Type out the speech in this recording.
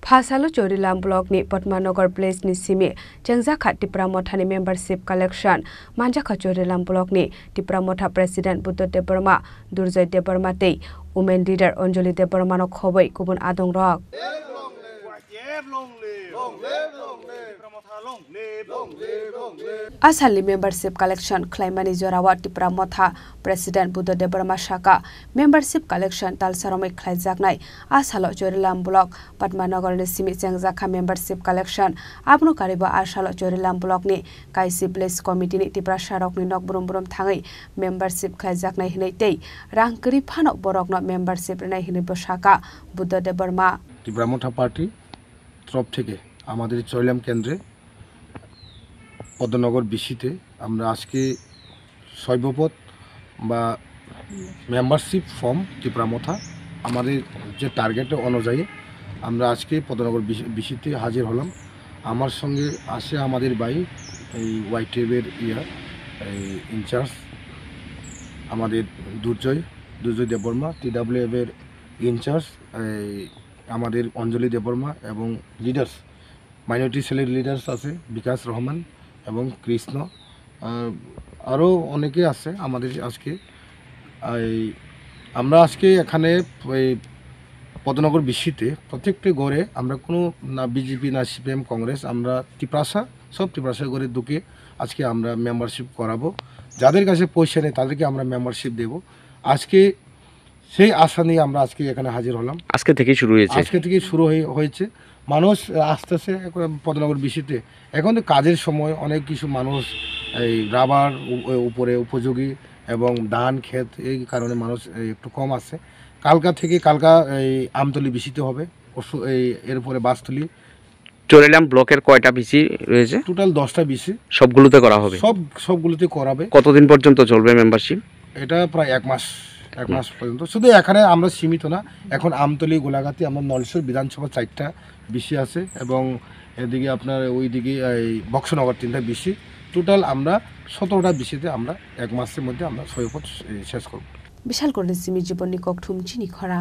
Phasalo Chorilam Block ni Patmanagar Place ni Simi Chengzakha Tipramotha ni membership collection Manjakha Chorilam Block ni Tipramotha President Buddha Debarma Durjoy Debarma tei Women Leader Anjali Debarma no khoboi kubun adong rok Asali membership collection Klaimani Jorawa Tipramotha President Buddha Debarma Shaka membership collection Talsaromai Khlaijaknai Asalo Chorilam Block Patmanagar ni Simi Chengzakha membership collection Abno Kariba Asalo Chorilam Block ni Kaisi Place Committee ni Tiprasarok ni nok brum thangai membership khlaijaknai hinai tei rangkri phanok borok no membership rinai hinai Shaka Buddha Debarma Tipramotha Party তরফ থেকে আমাদের চরিলাম কেন্দ্রে পদ্মনগর বিসিতে আমরা আজকে সর্বপদ বা membership form টিপ্রামথা আমাদের যে target অনুযায়ী আমরা আজকে পদ্মনগর বিসিতে হাজির হলাম আমার সঙ্গে আসে আমাদের ভাই এই ওয়াইটিএবের ইনচার্জ আমাদের দুর্জয় দেববর্মা টিডব্লিউএফ এর ইনচার্জ আমাদের অঞ্জলি দেববর্মা এবং লিডার্স মাইনরিটি সেলের লিডার্স আছে বিকাশ রহমান এবং কৃষ্ণ আরও অনেকে আছে আমাদের আজকে আমরা আজকে এখানে পদ্মনগর বিসিতে প্রত্যেকটি গড়ে আমরা কোনো না বিজেপি না সিপিএম কংগ্রেস আমরা সব টিপ্রাসা গড়ে ঢুকে আজকে আমরা মেম্বারশিপ করাবো যাদের কাছে পয়সা নেই তাদেরকে আমরা মেম্বারশিপ দেব আজকে সেই আশা নিয়ে আমরা আজকে এখানে হাজির হলাম আজকে থেকে শুরু হয়েছে মানুষ আসতেছে পদ্মনগর বিসিতে এখন তো কাজের সময় অনেক কিছু মানুষ এই রাবার উপরে উপযোগী এবং ধান ক্ষেত এই কারণে মানুষ একটু কম আসছে কালকা এই আমতলি বিসিতে হবে এরপরে বাসতলি চরিলাম ব্লকের কয়টা বিসি রয়েছে টোটাল 10টা বিসি সবগুলোতে করা হবে সবগুলোতে করাবে কতদিন পর্যন্ত চলবে মেম্বারশিপ এটা প্রায় এক মাস পর্যন্ত শুধু এখানে আমরা সীমিত না এখন আমতলি গোলাঘাটি আমরা নলসর বিধানসভা 4টা বিসি আছে এবং এদিকে আপনার ওইদিকে এই বক্সনগর 3টা বিসি টোটাল আমরা 17টা বিসিতে আমরা এক মাসের মধ্যে আমরা সৈকত শেষ করব বিশাল করে সিমি জীবনী ককঠুম চিনি খরা